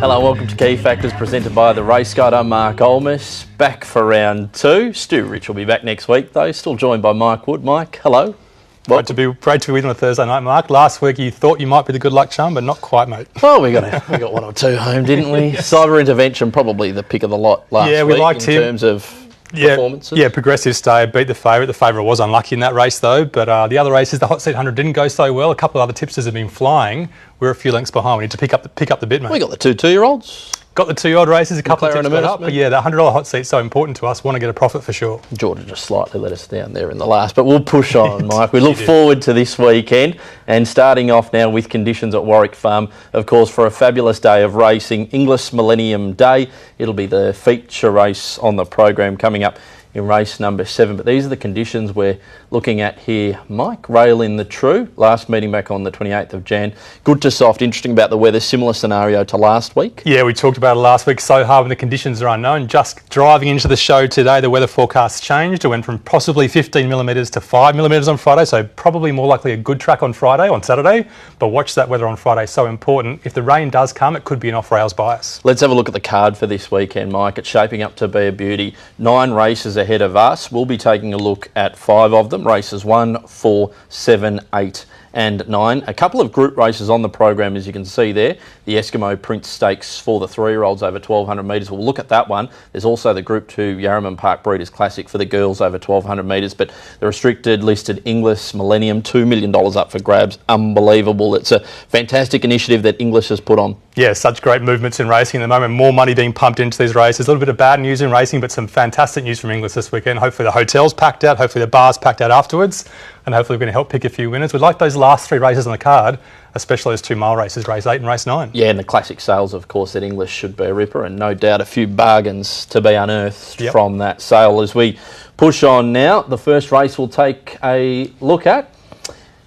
Hello, welcome to Key Factors presented by the Race Guide. I'm Mark Olmis, back for round two. Stu Rich will be back next week though, still joined by Mike Wood. Mike, hello. Great to be with you on a Thursday night, Mark. Last week you thought you might be the good luck charm, but not quite, mate. Well, we got one or two home, didn't we? Yes. Cyber Intervention, probably the pick of the lot last week. Yeah, we liked him. In terms of performances. Yeah, progressive stay, beat the favourite. The favourite was unlucky in that race though, but the other races, the Hot Seat 100 didn't go so well. A couple of other tipsters have been flying. We're a few lengths behind. We need to pick up the bit, mate. We got the two-year-olds. Got the 2-year-old races, a couple of tips got up, but yeah, the $100 hot seat's so important to us. Want to get a profit for sure. Georgia just slightly let us down there in the last, but we'll push on, Mike. We look forward to this weekend, and starting off now with conditions at Warwick Farm, of course, for a fabulous day of racing, Inglis Millennium Day. It'll be the feature race on the program coming up in race number 7, but these are the conditions we're looking at here. Mike, rail in the true, last meeting back on the 28th of Jan. Good to soft, interesting about the weather, similar scenario to last week. Yeah, we talked about it last week, so hard when the conditions are unknown. Just driving into the show today, the weather forecast changed. It went from possibly 15 millimetres to 5 millimetres on Friday, so probably more likely a good track on Saturday, but watch that weather on Friday, so important. If the rain does come, it could be an off-rails bias. Let's have a look at the card for this weekend, Mike. It's shaping up to be a beauty. 9 races ahead of us. We'll be taking a look at 5 of them, races 1, 4, 7, 8 and 9. A couple of group races on the program, as you can see there. The Eskimo Prince Stakes for the 3-year-olds over 1,200 metres. We'll look at that one. There's also the Group 2 Yarraman Park Breeders' Classic for the girls over 1,200 metres. But the restricted listed Inglis Millennium, $2 million up for grabs. Unbelievable. It's a fantastic initiative that Inglis has put on. Yeah, such great movements in racing at the moment. More money being pumped into these races. A little bit of bad news in racing, but some fantastic news from Inglis this weekend. Hopefully the hotel's packed out. Hopefully the bar's packed out afterwards. And hopefully we're going to help pick a few winners. We like those last 3 races on the card, especially those 2-mile races, race 8 and race 9. Yeah, and the classic sales, of course, at Inglis should be a ripper, and no doubt a few bargains to be unearthed from that sale. As we push on now, the first race we'll take a look at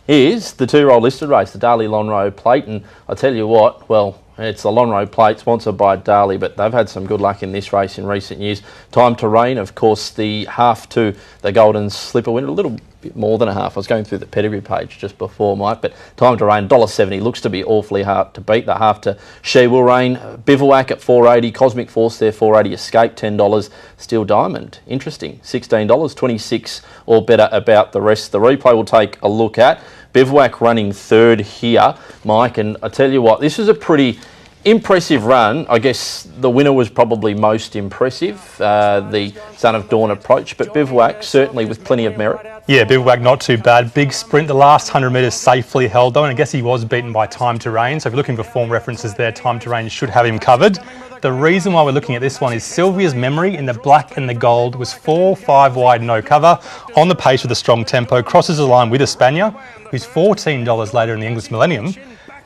is the 2-year-old listed race, the Darley Lonhro Plate. And I tell you what, well, it's the Lonhro Plate, sponsored by Darley, but they've had some good luck in this race in recent years. Time to Reign, of course, the half to the Golden Slipper winner, a little bit more than a half. I was going through the pedigree page just before, Mike, but Time to Reign, $1.70, looks to be awfully hard to beat. The half to She Will Reign, Bivouac at $4.80, Cosmic Force there, $4.80, Escape, $10, Steel Diamond, interesting, $16, 26 or better about the rest. The replay we'll take a look at. Bivouac running third here, Mike, and I tell you what, this is a pretty impressive run. I guess the winner was probably most impressive, the Son of Dawn approach, but Bivouac certainly with plenty of merit. Yeah, Bivouac not too bad. Big sprint, the last 100 metres safely held though, and I guess he was beaten by Time to Reign, so if you're looking for form references there, Time to Reign should have him covered. The reason why we're looking at this one is Sylvia's Memory in the black and the gold was 4-5 wide, no cover, on the pace with a strong tempo, crosses the line with Espana, who's $14 later in the Inglis Millennium.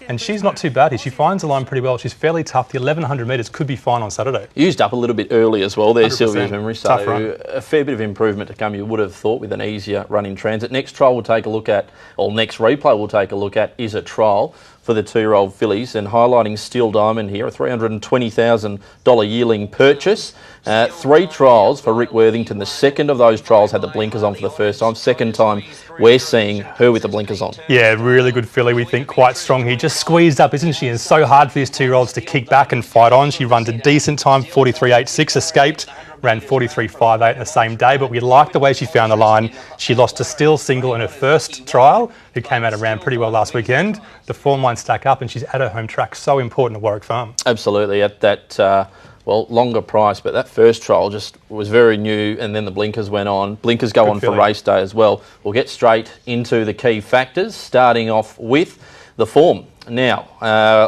And she's not too bad here. She finds the line pretty well. She's fairly tough. The 1,100 metres could be fine on Saturday. Used up a little bit early as well there, Sylvia's Memory. So tough run. A fair bit of improvement to come, you would have thought, with an easier run in transit. Next trial we'll take a look at, or next replay we'll take a look at, is a trial for the 2-year-old fillies, and highlighting Steel Diamond here, a $320,000 yearling purchase. 3 trials for Rick Worthington. The second of those trials had the blinkers on for the first time. Second time we're seeing her with the blinkers on. Yeah, really good filly. We think quite strong here. Just squeezed up, isn't she? It's so hard for these 2-year-olds to kick back and fight on. She runs a decent time, 43.86, escaped. Ran 43.58 in the same day, but we liked the way she found the line. She lost a Still Single in her first trial, who came out and ran pretty well last weekend. The form lines stack up, and she's at her home track. So important at Warwick Farm. Absolutely, at that longer price, but that first trial just was very new, and then the blinkers went on. Blinkers go on for race day as well. We'll get straight into the key factors, starting off with the form. Now,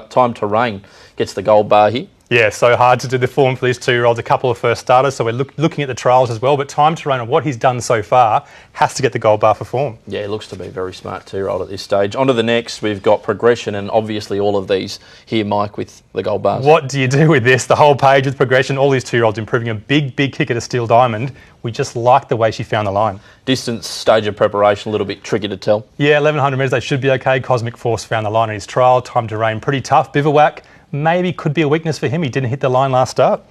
Time to Reign gets the gold bar here. Yeah, so hard to do the form for these 2-year-olds, a couple of first starters, so we're looking at the trials as well, but Time to Reign and what he's done so far has to get the gold bar for form. Yeah, it looks to be a very smart 2-year-old at this stage. On to the next, we've got Progression, and obviously all of these here, Mike, with the gold bars. What do you do with this? The whole page with Progression, all these 2-year-olds improving, a big kick at a Steel Diamond. We just like the way she found the line. Distance, stage of preparation, a little bit tricky to tell. Yeah, 1,100 metres, they should be okay. Cosmic Force found the line in his trial. Time to Reign, pretty tough. Bivouac, maybe could be a weakness for him. He didn't hit the line last start.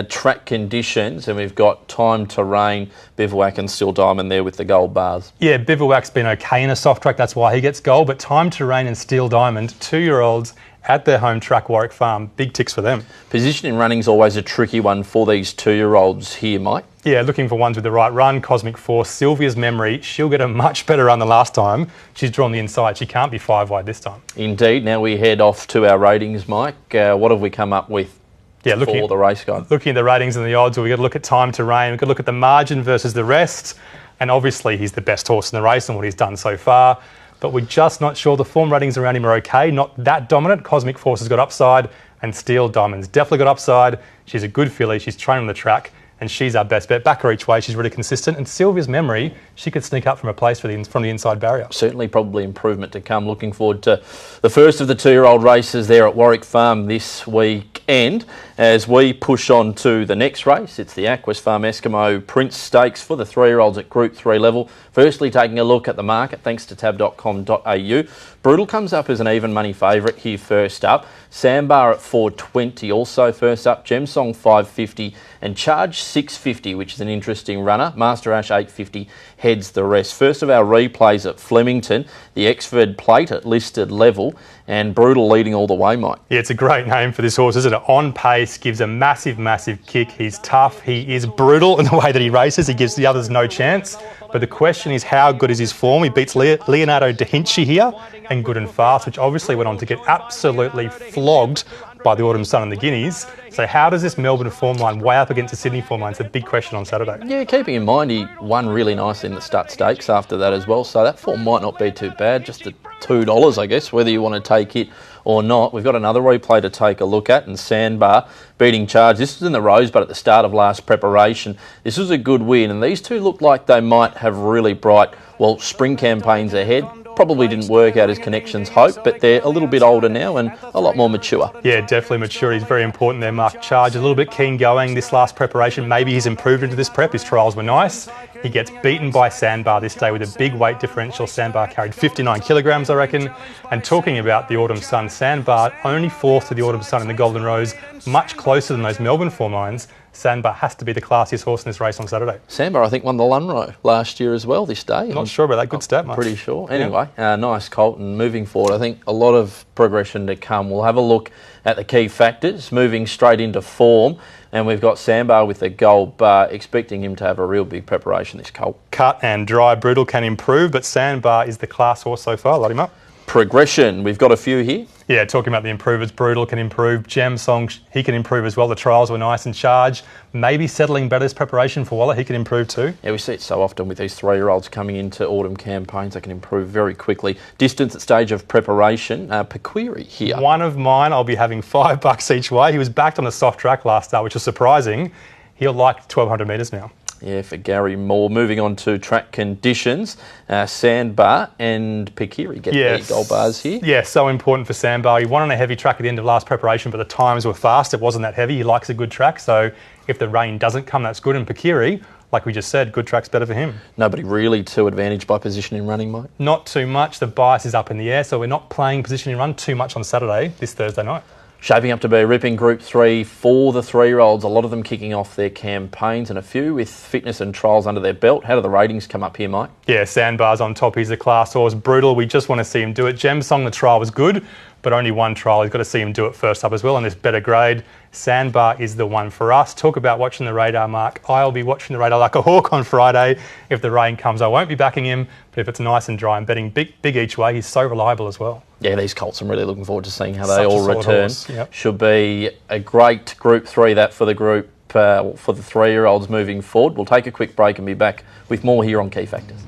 Track conditions, and we've got Time to Reign, Bivouac and Steel Diamond there with the gold bars. Yeah, Bivouac's been okay in a soft track, that's why he gets gold, but Time to Reign and Steel Diamond, 2-year-olds at their home track, Warwick Farm. Big ticks for them. Positioning running is always a tricky one for these 2-year-olds here, Mike. Yeah, looking for ones with the right run. Cosmic Force, Sylvia's Memory. She'll get a much better run than last time. She's drawn the inside. She can't be 5 wide this time. Indeed. Now we head off to our ratings, Mike. What have we come up with? For the race guide? Looking at the ratings and the odds, we've got to look at time to rein. We've got to look at the margin versus the rest. And obviously, he's the best horse in the race and what he's done so far. But we're just not sure. The form ratings around him are okay. Not that dominant. Cosmic Force has got upside. And Steel Diamond's definitely got upside. She's a good filly. She's trained on the track. And she's our best bet. Back her each way, she's really consistent. And Sylvia's Memory, she could sneak up from a place from the inside barrier. Certainly probably improvement to come. Looking forward to the first of the 2-year-old races there at Warwick Farm this weekend. As we push on to the next race, it's the Inglis Farm Eskimo Prince Stakes for the 3-year-olds at Group 3 level. Firstly, taking a look at the market, thanks to tab.com.au. Brutal comes up as an even money favourite here first up. Sandbar at 420 also first up. Gemsong 550 and Charge 650, which is an interesting runner. Master Ash 850 heads the rest. First of our replays at Flemington, the Exford Plate at listed level, and Brutal leading all the way, Mike. Yeah, it's a great name for this horse, isn't it? On pace, gives a massive, massive kick. He's tough. He is brutal in the way that he races. He gives the others no chance. But the question is, how good is his form? He beats Leonardo da Vinci here and Good and Fast, which obviously went on to get absolutely flogged by the Autumn Sun and the Guineas. So how does this Melbourne form line weigh up against the Sydney form line? It's a big question on Saturday. Yeah, keeping in mind he won really nicely in the Stud Stakes after that as well, so that form might not be too bad. Just the $2, I guess, whether you want to take it or not. We've got another replay to take a look at, and Sandbar beating Charge. This was in the Rosebud at the start of last preparation. This was a good win, and these two look like they might have really bright, spring campaigns ahead. Probably didn't work out as connections hoped, but they're a little bit older now and a lot more mature. Yeah, definitely maturity is very important there, Mark. Charge, a little bit keen going this last preparation. Maybe he's improved into this prep. His trials were nice. He gets beaten by Sandbar this day with a big weight differential. Sandbar carried 59 kilograms, I reckon. And talking about the Autumn Sun, Sandbar only 4th to the Autumn Sun in the Golden Rose, much closer than those Melbourne form lines. Sandbar has to be the classiest horse in this race on Saturday. Sandbar, I think, won the Lunro last year as well this day. Not sure about that. Good stat, mate. Pretty sure. Anyway, nice colt, and moving forward, I think a lot of progression to come. We'll have a look at the key factors, moving straight into form, and we've got Sandbar with the gold bar, expecting him to have a real big preparation, this colt. Cut and dry, Brutal can improve, but Sandbar is the class horse so far. Light him up. Progression, we've got a few here. Yeah, talking about the improvers, Brutal can improve. Gemsong, he can improve as well. The trials were nice, and Charge, maybe settling better this preparation for Waller, he can improve too. Yeah, we see it so often with these 3-year-olds coming into autumn campaigns. They can improve very quickly. Distance at stage of preparation, Pequiri here. One of mine, I'll be having $5 each way. He was backed on a soft track last start, which was surprising. He'll like 1,200 metres now. Yeah, for Gary Moore. Moving on to track conditions, Sandbar and Pequiri get the gold bars here. Yeah, so important for Sandbar. He won on a heavy track at the end of last preparation, but the times were fast. It wasn't that heavy. He likes a good track, so if the rain doesn't come, that's good. And Pequiri, like we just said, good track's better for him. Nobody really too advantaged by positioning running, Mike? Not too much. The bias is up in the air, so we're not playing positioning run too much on Saturday, this Thursday night. Shaping up to be a ripping Group 3 for the 3-year-olds, a lot of them kicking off their campaigns and a few with fitness and trials under their belt. How do the ratings come up here, Mike? Yeah, Sandbar's on top. He's a class horse. Brutal, we just want to see him do it. Gemsong, the trial was good, but only one trial. He's got to see him do it first up as well on this better grade. Sandbar is the one for us. Talk about watching the radar, Mark. I'll be watching the radar like a hawk on Friday. If the rain comes, I won't be backing him, but if it's nice and dry, I'm betting big each way. He's so reliable as well. Yeah, these colts, I'm really looking forward to seeing how they all return. Yep. Should be a great Group 3, that for the group, for the 3-year-olds moving forward. We'll take a quick break and be back with more here on Key Factors.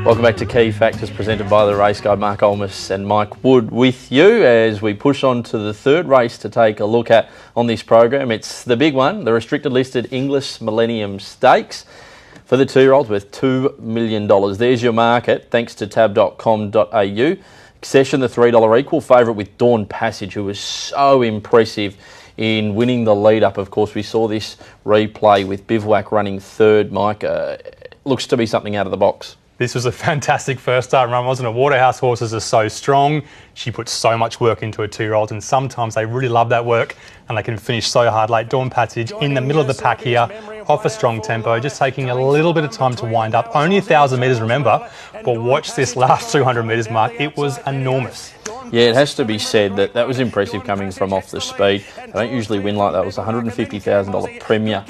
Welcome back to Key Factors, presented by the Race Guide. Mark Olmos and Mike Wood with you as we push on to the third race to take a look at on this program. It's the big one, the restricted listed Inglis Millennium Stakes for the 2-year-olds worth $2 million. There's your market, thanks to tab.com.au. Accession, the $3 equal favourite with Dawn Passage, who was so impressive in winning the lead-up. Of course, we saw this replay with Bivouac running third, Mike. Looks to be something out of the box. This was a fantastic first start run, wasn't it? Waterhouse horses are so strong. She puts so much work into her 2-year-olds, and sometimes they really love that work and they can finish so hard late. Dawn Passage in the middle of the pack here, off a strong tempo, just taking a little bit of time to wind up. Only 1,000 metres, remember, but watch this last 200 metres mark. It was enormous. Yeah, it has to be said that that was impressive coming from off the speed. They don't usually win like that. It was a $150,000 Premier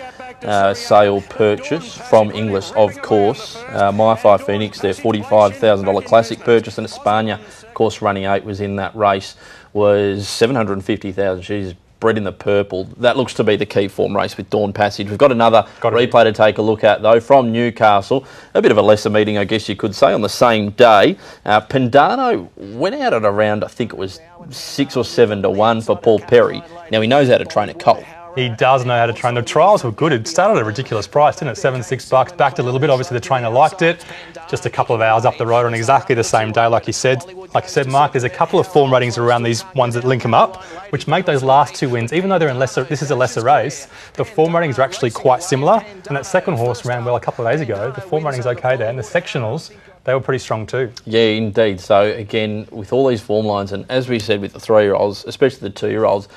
sale purchase from Inglis, of course. My Five Phoenix, their $45,000 Classic purchase, and Espana, of course, running 8 was in that race, was $750,000. She's bred in the purple. That looks to be the key form race with Dawn Passage. We've got another replay to take a look at, though, from Newcastle. A bit of a lesser meeting, I guess you could say, on the same day. Pendano went out at around, I think it was 6 or 7 to 1 for Paul Perry. Now, he knows how to train a colt. He does know how to train. The trials were good. It started at a ridiculous price, didn't it? $76, backed a little bit. Obviously, the trainer liked it. Just a couple of hours up the road on exactly the same day, like you said. Like you said, Mark, there's a couple of form ratings around these ones that link them up, which make those last 2 wins, even though they're in lesser, this is a lesser race, the form ratings are actually quite similar. And that second horse ran well a couple of days ago. The form rating's okay there. And the sectionals, they were pretty strong too. Yeah, indeed. So, again, with all these form lines, and as we said with the 3-year-olds, especially the 2-year-olds,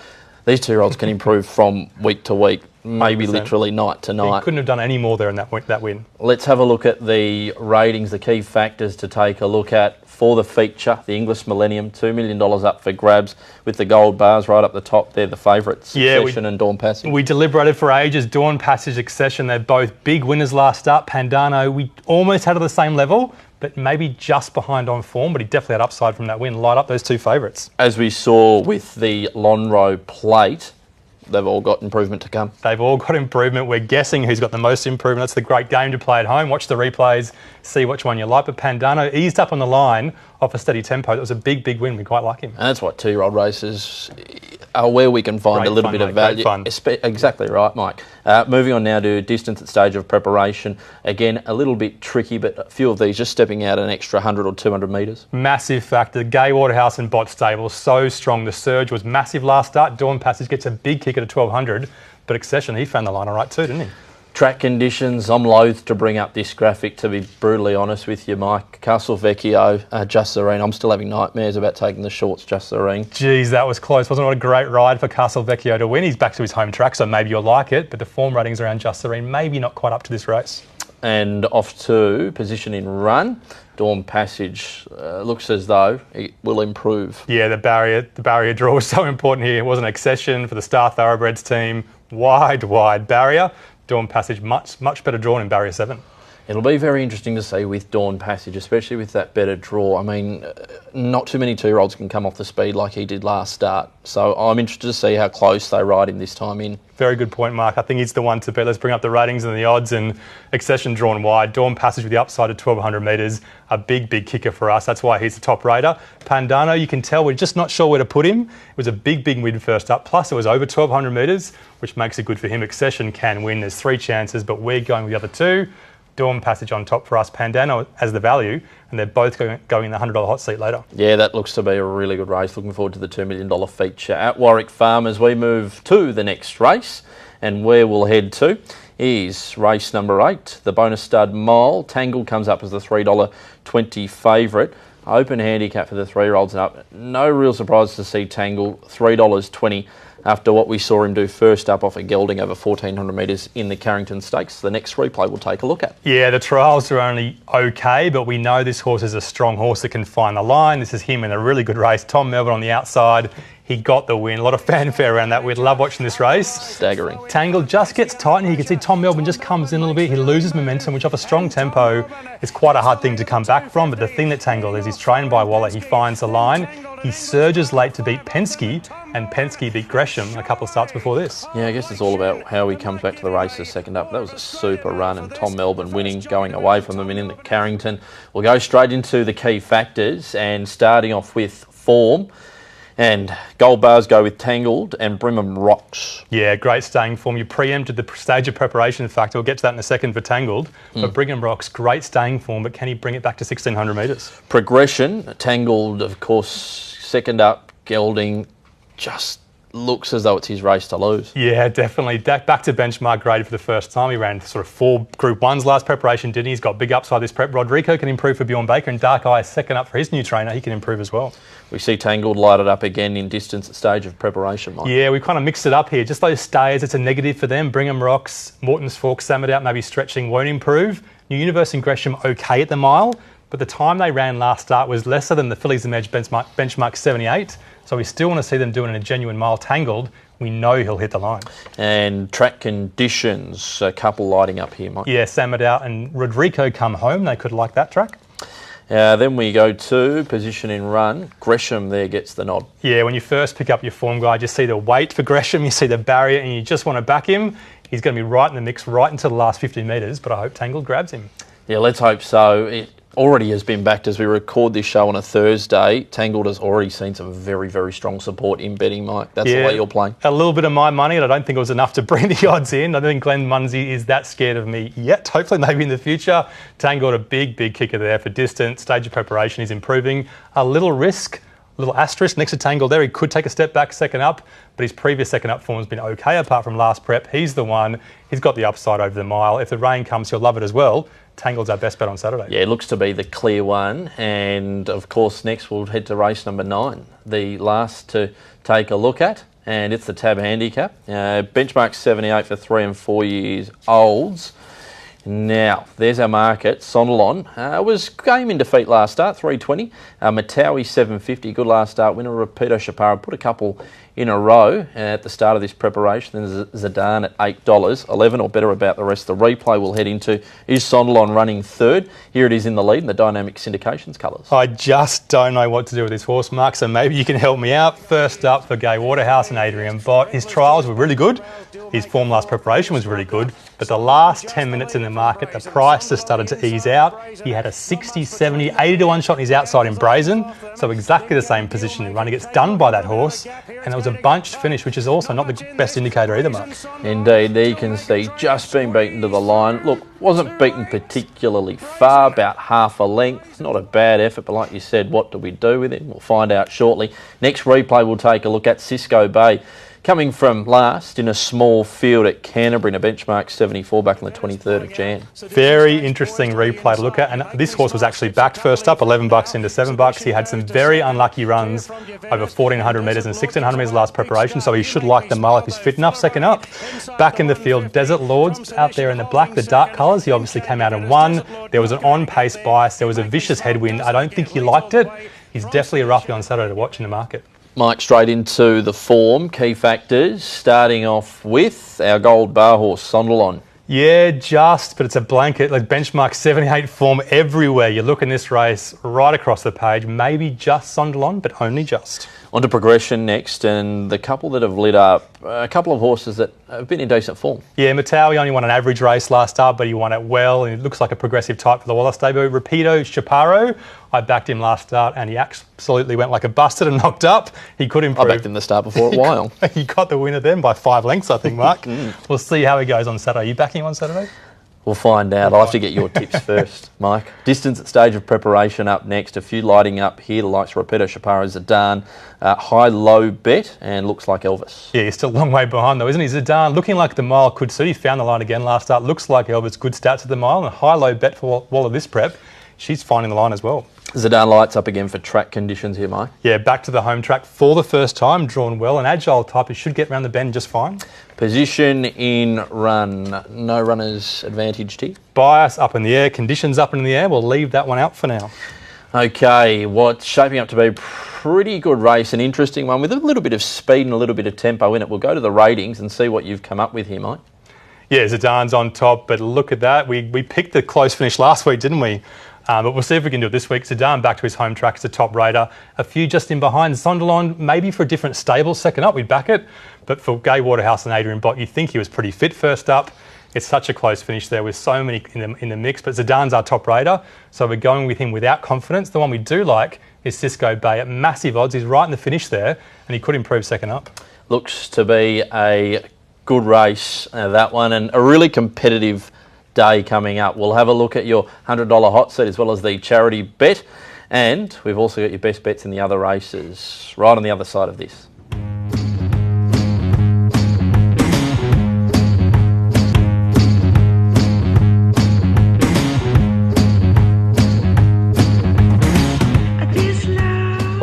these 2-year-olds can improve from week to week, maybe 100%. Literally night to night. He couldn't have done any more there in that win. Let's have a look at the ratings, the key factors to take a look at for the feature. The Inglis Millennium, $2 million up for grabs with the gold bars right up the top. They're the favourites, Succession and Dawn Passage. We deliberated for ages. Dawn Passage, Succession, they're both big winners last up. Pandano, we almost had at the same level, but maybe just behind on form, but he definitely had upside from that win. Light up those 2 favourites. As we saw with the Lonhro Plate, they've all got improvement to come. They've all got improvement. We're guessing who's got the most improvement. That's the great game to play at home. Watch the replays, see which one you like. But Pandano eased up on the line off a steady tempo. That was a big, big win. We quite like him. And that's what 2-year-old races are, where we can find a little bit of value. Exactly right, Mike. Moving on now to distance at stage of preparation. Again, a little bit tricky, but a few of these just stepping out an extra 100 or 200 metres. Massive factor. Gay Waterhouse and Bott Stable, so strong. The surge was massive last start. Dawn Passage gets a big kick at a 1200, but Succession, he found the line all right too, didn't he? Track conditions, I'm loath to bring up this graphic, to be brutally honest with you, Mike. Castle Vecchio, Just Serene. I'm still having nightmares about taking the shorts, Just Serene. Geez, that was close. Wasn't it a great ride for Castle Vecchio to win? He's back to his home track, so maybe you'll like it, but the form ratings around Just Serene, maybe not quite up to this race. And off to position in run. Dawn Passage looks as though it will improve. Yeah, the barrier draw was so important here. It wasn't Accession for the Star Thoroughbreds team. Wide barrier. Dawn Passage, much better drawn in barrier 7. It'll be very interesting to see with Dawn Passage, especially with that better draw. I mean, not too many 2-year-olds can come off the speed like he did last start. So I'm interested to see how close they ride him this time in. Very good point, Mark. I think he's the one to beat. Let's bring up the ratings and the odds. And Accession drawn wide. Dawn Passage with the upside of 1,200 metres. A big kicker for us. That's why he's the top rater. Pandano, you can tell we're just not sure where to put him. It was a big win first up. Plus, it was over 1,200 metres, which makes it good for him. Accession can win. There's 3 chances, but we're going with the other 2. Dawn Passage on top for us, Pandano as the value, and they're both going in the $100 hot seat later. Yeah, that looks to be a really good race. Looking forward to the $2 million feature at Warwick Farm as we move to the next race. And where we'll head to is race number 8, the bonus stud mile. Tangle comes up as the $3.20 favourite. Open handicap for the 3-year-olds and up. No real surprise to see Tangle, $3.20 after what we saw him do first up off a gelding over 1,400 metres in the Carrington Stakes. The next replay we'll take a look at. Yeah, the trials are only okay, but we know this horse is a strong horse that can find the line. This is him in a really good race. Tom Melbourne on the outside. He got the win. A lot of fanfare around that. We'd love watching this race. Staggering. Tangle just gets tight, and you can see Tom Melbourne just comes in a little bit. He loses momentum, which off a strong tempo is quite a hard thing to come back from. But the thing that Tangle is, he's trained by Waller. He finds the line. He surges late to beat Penske, and Penske beat Gresham a couple of starts before this. Yeah, I guess it's all about how he comes back to the races second up. That was a super run, and Tom Melbourne winning, going away from them in the Carrington. We'll go straight into the key factors, and starting off with form. And gold bars go with Tangled and Brimham Rocks. Yeah, great staying form. You preempted the stage of preparation. In fact, we'll get to that in a second for Tangled. But Brimham Rocks, great staying form, but can he bring it back to 1,600 metres? Progression, Tangled, of course, second up, gelding, just looks as though it's his race to lose. Yeah, definitely. Back to benchmark graded for the first time. He ran sort of 4 Group 1s last preparation, didn't he? He's got big upside this prep. Rodrigo can improve for Bjorn Baker, and Dark Eye second up for his new trainer. He can improve as well. We see Tangled lighted up again in distance at stage of preparation, Mike. Yeah, we kind of mixed it up here. Just those stays, it's a negative for them. Brigham Rocks, Morton's Fork, Samadou, maybe stretching won't improve. New Universe and Gresham okay at the mile, but the time they ran last start was lesser than the Fillies and Edge benchmark 78. So we still want to see them doing a genuine mile. Tangled, we know he'll hit the line. And track conditions, a couple lighting up here, Mike. Yeah, Samadou and Rodrigo come home. They could like that track. Then we go to position in run. Gresham there gets the nod. Yeah, when you first pick up your form guide, you see the weight for Gresham, you see the barrier, and you just want to back him. He's going to be right in the mix right into the last 50 metres, but I hope Tangled grabs him. Yeah, let's hope so. It already has been backed as we record this show on a Thursday. Tangled has already seen some very, very strong support in betting, Mike. That's the way you're playing. A little bit of my money, and I don't think it was enough to bring the odds in. I don't think Glenn Munsey is that scared of me yet. Hopefully, maybe in the future. Tangled, a big, big kicker there for distance. Stage of preparation is improving. A little risk, a little asterisk next to Tangle there. He could take a step back second up, but his previous second up form has been okay apart from last prep. He's the one. He's got the upside over the mile. If the rain comes, he'll love it as well. Tangled's our best bet on Saturday. Yeah, it looks to be the clear one. And, of course, next we'll head to race number 9, the last to take a look at. And it's the Tab Handicap. Benchmark 78 for 3 and 4 years olds. Now, there's our market. Sondalon was game in defeat last start, 320. Matawi 750, good last start winner. Rapido Chaparro put a couple in a row at the start of this preparation. Then Zidane at $8, 11 or better about the rest. The replay we'll head into is Sondalon running third. Here it is in the lead in the Dynamic Syndications colours. I just don't know what to do with this horse, Mark, so maybe you can help me out. First up for Gay Waterhouse and Adrian Bott. His trials were really good. His form last preparation was really good. But the last 10 minutes in the market, the price has started to ease out. He had a 60, 70, 80 to 1 shot on his outside in Brazen. So exactly the same position in run. He gets done by that horse. And it was a bunched finish, which is also not the best indicator either, Mark. Indeed, there you can see just being beaten to the line. Look, wasn't beaten particularly far, about half a length. Not a bad effort, but like you said, what do we do with it? We'll find out shortly. Next replay, we'll take a look at Cisco Bay. Coming from last in a small field at Canterbury in a benchmark 74 back on the 23rd of Jan. Very interesting replay to look at. And this horse was actually backed first up, $11 into $7. He had some very unlucky runs over 1,400 metres and 1,600 metres last preparation. So he should like the mile if he's fit enough. Second up, back in the field, Desert Lords out there in the black, the dark colours. He obviously came out and won. There was an on-pace bias. There was a vicious headwind. I don't think he liked it. He's definitely a roughie on Saturday to watch in the market. Mike, straight into the form, key factors, starting off with our gold bar horse, Sondalon. Yeah, but it's a blanket, like benchmark 78 form everywhere. You look in this race right across the page, maybe just Sondalon, but only just. On to progression next, and the couple that have lit up, a couple of horses that have been in decent form. Yeah, Matawi only won an average race last start, but he won it well, and it looks like a progressive type for the Wallace debut. Rapido Chaparro, I backed him last start, and he absolutely went like a busted and knocked up. He could improve. I backed him the start before a while. He got the winner then by 5 lengths, I think, Mark. We'll see how he goes on Saturday. Are you backing him on Saturday? We'll find out. I'll have to get your tips first, Mike. Distance at stage of preparation up next. A few lighting up here. The likes of Rapido Chaparro, Zidane. High-low bet, and looks like Elvis. Yeah, he's still a long way behind though, isn't he? Zidane looking like the mile could suit. He found the line again last start. Looks like Elvis. Good stats at the mile. And a high-low bet for Waller this prep. She's finding the line as well. Zidane lights up again for track conditions here, Mike. Yeah, back to the home track for the first time, drawn well. An agile type, he should get around the bend just fine. Position in run, no runner's advantaged here. Bias up in the air, conditions up in the air. We'll leave that one out for now. Okay, what's shaping up to be a pretty good race, an interesting one with a little bit of speed and a little bit of tempo in it. We'll go to the ratings and see what you've come up with here, Mike. Yeah, Zidane's on top, but look at that. We picked the close finish last week, didn't we? But we'll see if we can do it this week. Zidane back to his home track as a top raider. A few just in behind. Sondalon, maybe for a different stable. Second up, we'd back it. But for Gay Waterhouse and Adrian Bott, you think he was pretty fit first up. It's such a close finish there with so many in the mix. But Zidane's our top raider, so we're going with him without confidence. The one we do like is Cisco Bay at massive odds. He's right in the finish there, and he could improve second up. Looks to be a good race, that one, and a really competitive day coming up. We'll have a look at your $100 hot seat as well as the charity bet, and we've also got your best bets in the other races right on the other side of this.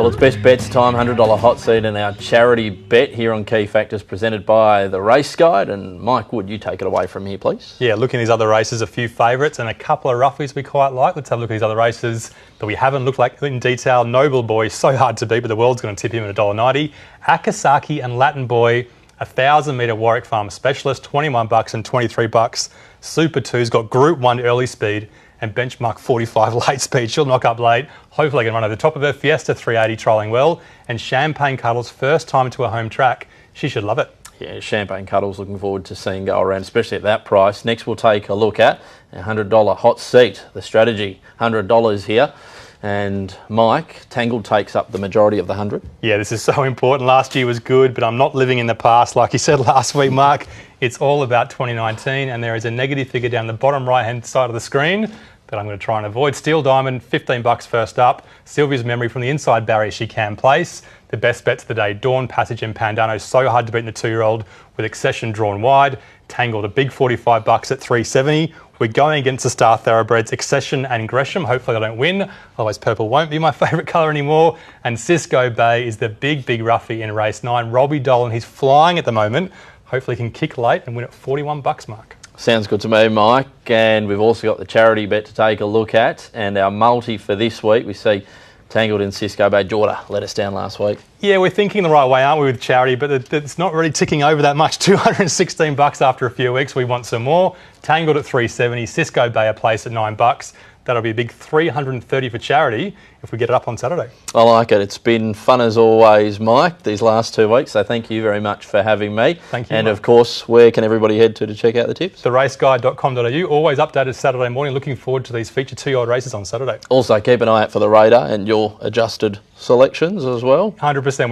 Well, it's best bets time, $100 hot seat and our charity bet here on Key Factors presented by the Race Guide. And Mike, would you take it away from here, please? Yeah, looking at these other races, a few favourites and a couple of roughies we quite like. Let's have a look at these other races that we haven't looked like in detail. Noble Boy, so hard to beat, but the world's going to tip him at $1.90. Akasaki and Latin Boy, 1,000 metre Warwick Farm Specialist, $21 and $23. Super 2's got Group 1 early speed and Benchmark 45 late speed. She'll knock up late. Hopefully I can run over the top of her. Fiesta 380 trolling well. And Champagne Cuddles, first time to a home track. She should love it. Yeah, Champagne Cuddles, looking forward to seeing go around, especially at that price. Next we'll take a look at a $100 hot seat, the strategy, $100 here. And Mike, Tangle takes up the majority of the 100. Yeah, this is so important. Last year was good, but I'm not living in the past. Like you said last week, Mark, it's all about 2019, and there is a negative figure down the bottom right-hand side of the screen that I'm going to try and avoid. Steel Diamond, $15 first up. Sylvia's Memory from the inside barrier she can place. The best bets of the day, Dawn, Passage and Pandano, so hard to beat in the 2-year-old with Accession drawn wide. Tangled, a big $45 at $3.70. We're going against the Star Thoroughbreds, Accession and Gresham. Hopefully I don't win, otherwise purple won't be my favourite colour anymore. And Cisco Bay is the big roughie in race 9. Robbie Dolan, he's flying at the moment. Hopefully he can kick late and win at $41, Mark. Sounds good to me, Mike. And we've also got the charity bet to take a look at. And our multi for this week, we see Tangled in Cisco Bay. Jordan let us down last week. Yeah, we're thinking the right way, aren't we, with charity? But it's not really ticking over that much. $216 after a few weeks. We want some more. Tangled at $3.70. Cisco Bay a place at $9. That'll be a big $330 for charity if we get it up on Saturday. I like it. It's been fun as always, Mike, these last 2 weeks. So thank you very much for having me. Thank you, And Mike. of course, where can everybody head to check out the tips? TheRaceGuide.com.au. Always updated Saturday morning. Looking forward to these feature 2-year-old races on Saturday. Also, keep an eye out for the radar and your adjusted selections as well. 100%.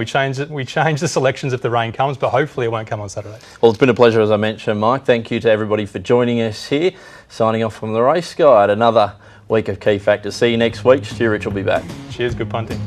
We change the selections if the rain comes, but hopefully it won't come on Saturday. Well, it's been a pleasure, as I mentioned, Mike. Thank you to everybody for joining us here. Signing off from the Race Guide. Another week of Key Factors. See you next week. Stu Rich will be back. Cheers, good punting.